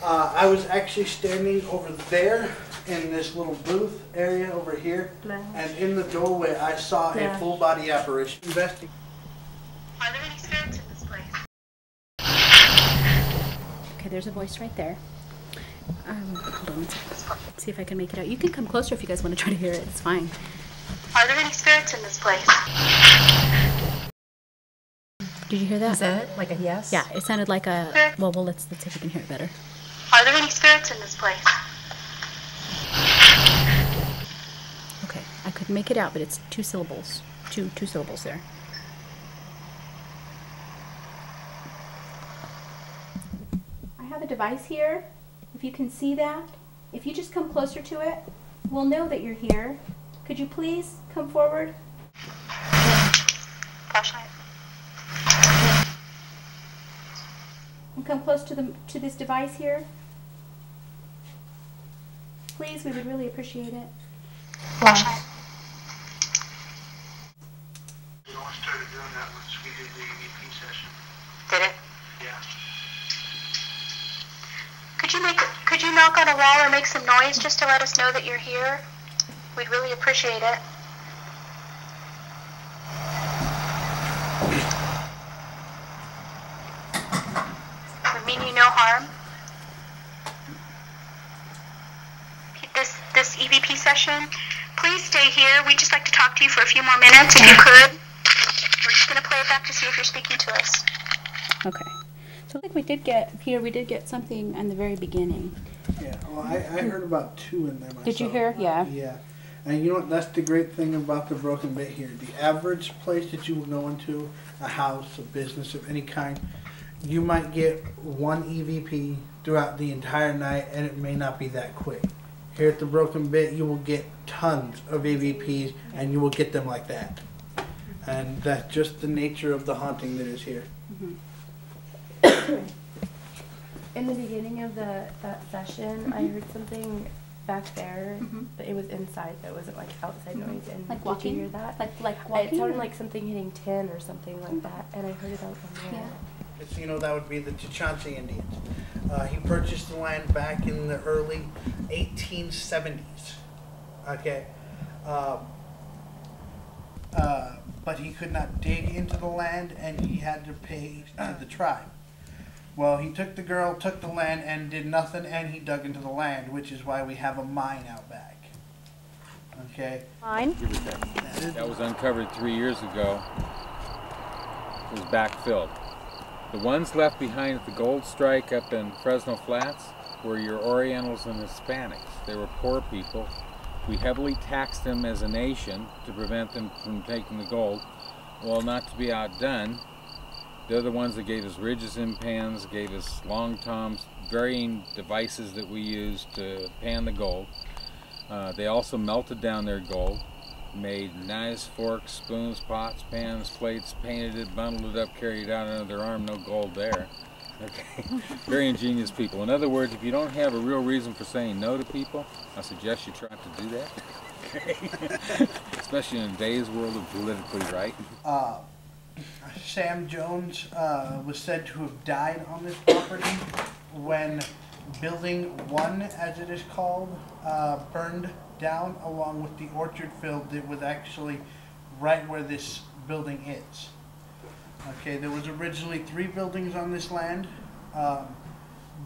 I was actually standing over there in this little booth area over here, and in the doorway I saw a full body apparition. Investing. Are there any spirits in this place? Okay, there's a voice right there. Hold on, let's see if I can make it out. You can come closer if you guys want to try to hear it. It's fine. Are there any spirits in this place? Did you hear that? Is that like a yes? Yeah, it sounded like a. Well, let's see if we can hear it better. Are there any spirits in this place? Okay, I could make it out, but it's two syllables. Two syllables there. I have a device here. If you can see that, if you just come closer to it, we'll know that you're here. Could you please come forward? Flashlight. And come close to this device here. Please, we would really appreciate it. Flashlight. We only started doing that once we did the EVP session. Did it? Yeah. Could you knock on a wall or make some noise just to let us know that you're here? We'd really appreciate it. We mean you no harm. This EVP session, please stay here. We'd just like to talk to you for a few more minutes if you could. We're just going to play it back to see if you're speaking to us. Okay. So I think we did get something in the very beginning. Yeah, well, I heard about two in there myself. Did you hear? Yeah. Yeah. And you know what, that's the great thing about the broken bit here. The average place that you will go into, a house, a business of any kind, you might get one EVP throughout the entire night, and it may not be that quick. Here at the Broken Bit, you will get tons of EVPs, and you will get them like that. And that's just the nature of the haunting that is here. In the beginning of that session, I heard something back there, but it was inside, so it wasn't like outside noise. And Like walking? Did you hear that? Like walking? It sounded like something hitting tin or something like that, and I heard it out on the wall. It's, you know, that would be the Chichanche Indians. He purchased the land back in the early 1870s. Okay. But he could not dig into the land, and he had to pay to the tribe. Well, he took the girl, took the land, and did nothing, and he dug into the land, which is why we have a mine out back. Okay? Mine? That was uncovered 3 years ago. It was backfilled. The ones left behind at the Gold Strike up in Fresno Flats were your Orientals and Hispanics. They were poor people. We heavily taxed them as a nation to prevent them from taking the gold. Well, not to be outdone, they're the ones that gave us ridges and pans, gave us long toms, varying devices that we used to pan the gold. They also melted down their gold, made knives, forks, spoons, pots, pans, plates, painted it, bundled it up, carried it out under their arm, no gold there. Okay. Very ingenious people. In other words, if you don't have a real reason for saying no to people, I suggest you try to do that. Okay. Especially in today's world of politically right. Sam Jones was said to have died on this property when Building 1, as it is called, burned down along with the orchard field that was actually right where this building is. Okay, there was originally 3 buildings on this land.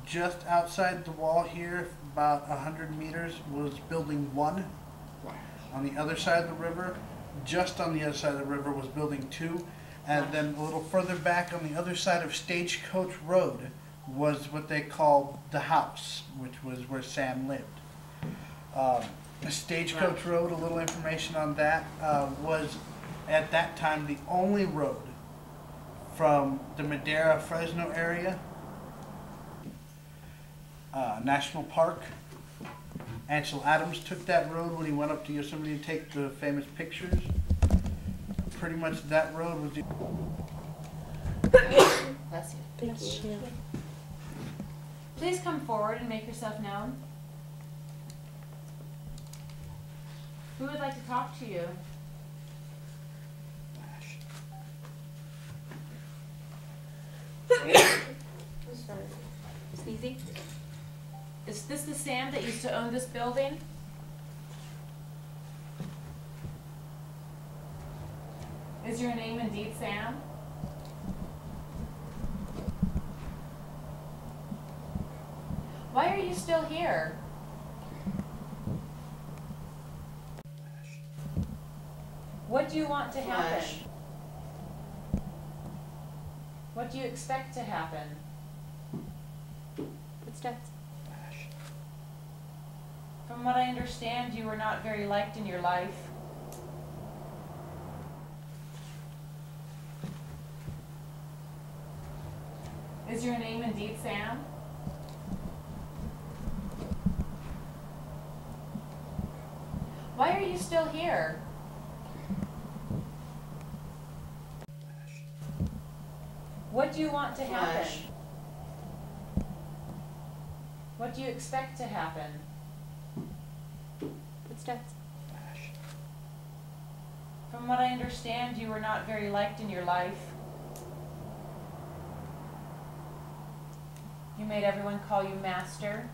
Just outside the wall here, about 100 meters, was Building 1. On the other side of the river, just on the other side of the river, was Building 2. And then a little further back on the other side of Stagecoach Road was what they called the house, which was where Sam lived. Stagecoach Road, a little information on that, was at that time the only road from the Madera Fresno area, National Park. Ansel Adams took that road when he went up to Yosemite to take the famous pictures. Pretty much that road was the... Bless you. Thank you. Please come forward and make yourself known. Who would like to talk to you? Sneezy? Is this the Sam that used to own this building? Is your name indeed Sam? Why are you still here? What do you want to happen? What do you expect to happen? Footsteps. From what I understand, you were not very liked in your life. Is your name indeed Sam? Why are you still here? What do you want to happen? What do you expect to happen? Footsteps. From what I understand, you were not very liked in your life. You made everyone call you master.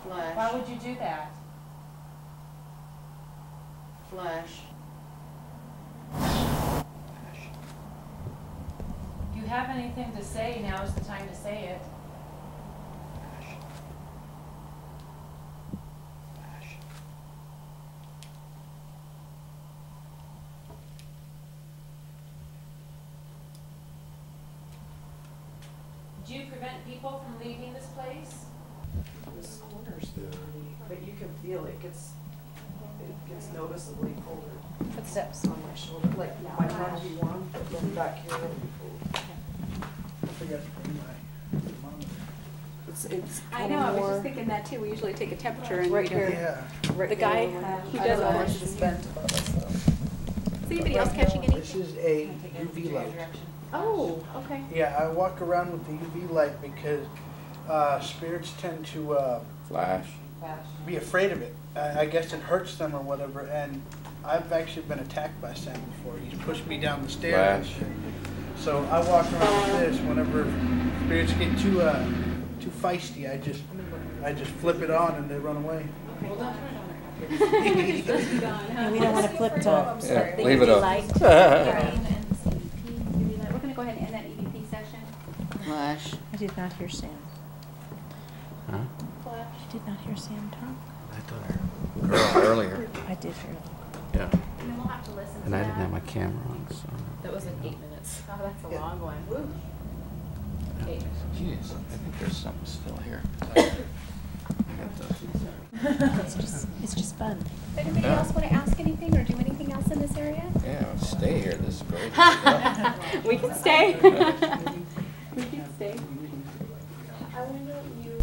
Flash. Why would you do that? Flash. If you have anything to say, now is the time to say it. Do you prevent people from leaving this place? This corner's dirty, but you can feel it gets noticeably colder Footsteps. on my shoulder. Like my arms be warm, but then back here it'll be cold. I forgot to bring my thermometer. It's I know, I was just thinking that too. We usually take a temperature and Right we don't. here. Yeah. The guy who does all this. Just bent above us though. Is anybody else catching This anything? is a UV light. Oh, okay. Yeah, I walk around with the UV light because spirits tend to Flash. be afraid of it. I guess it hurts them or whatever, and I've actually been attacked by Sam before. He's pushed me down the stairs. Flash. So I walk around with this. Whenever spirits get too feisty, I just flip it on and they run away. We don't want to flip it up. Yeah, leave it up. We're going to go ahead and end that EVP session. Flash. I did not hear Sam. Huh? I did not hear Sam talk. I thought her earlier. I did hear. Yeah. And then we'll have to listen And to I that. didn't have my camera on, so. That was like 8 minutes. Oh, that's a Yeah. long one. Woo. Jeez, I think there's something still here. It's just fun. Does anybody Yeah. else want to ask anything or do anything else in this area? Yeah, stay here. This is great. We can stay. We can stay. I want to know what you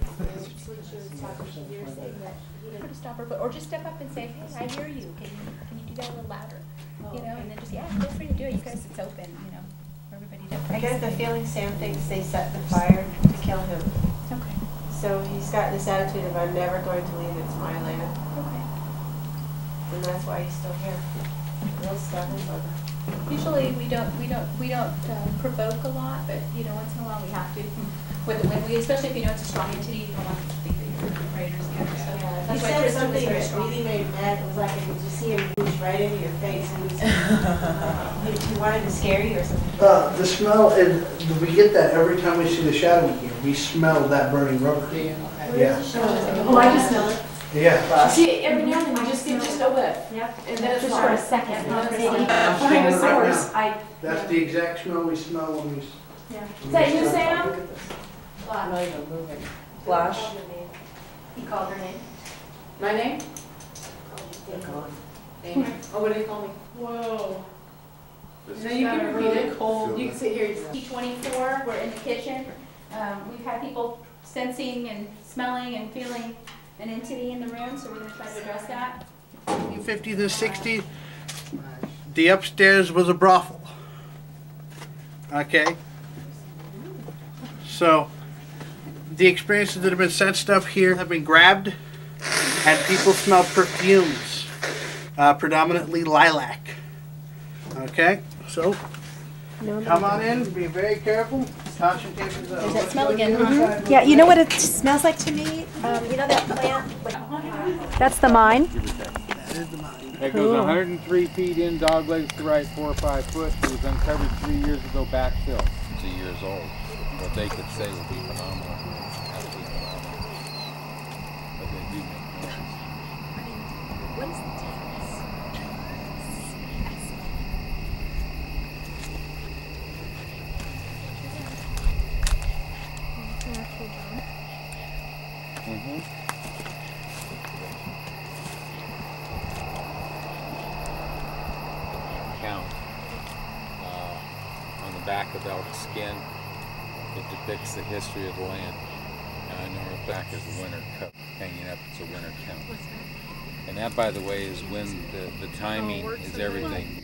experienced when she was talking to you. You were saying that you Put a didn't. stopper, or just step up and say, hey, I hear you. Can you do that a little louder? You know, and then just, yeah, feel free to do it. You guys, it's open, you know, for everybody to. I get the feeling Sam thinks they set the fire to kill him. Okay. So he's got this attitude of I'm never going to leave, it's my land. Okay. And that's why he's still here. Real stubborn bugger. Usually we don't provoke a lot, but you know, once in a while we have to. When we, especially if you know it's a strong entity, you don't want to think that you're raiders together. So He that's why said Kristen was something very that strong. really made him mad. It was like I could just see him reach right into your face. He wanted to scare you or something. The smell, and we get that every time we see the shadow in here. We smell that burning rubber. Yeah. Oh, I just smell it. Yeah. See, every now and then you just get just a whiff. Yep. And then it's Just gone. for a second. And not then for it's a like, second. find a source. That's the exact smell we smell when we. Yeah. Is that you, Sam? I'm not even moving. Flash. He called her name. My name? They're gone. Oh, what do they call me? Whoa. No, you can repeat it. Cold. You can sit here. T24, we're in the kitchen. We've had people sensing and smelling and feeling an entity in the room, so we're going to try to address that. 50s and 60s, the upstairs was a brothel. Okay? So, the experiences that have been sensed up here have been grabbed, and people smell perfumes, predominantly lilac. Okay? So, come on in, be very careful. Caution tape is There's that smell again. Yeah, you know what it smells like to me? You know that plant? That's the mine. That is the mine. It goes 103 feet in, dog legs to right, 4 or 5 foot. It was uncovered 3 years ago, backfill. It's a years old. What they could say would be phenomenal. Absolutely phenomenal. But they do make noise. What is the Count on the back of elk skin. It depicts the history of the land. And I know the back is the winter cup hanging up. It's a winter count. And that, by the way, is when the timing is everything.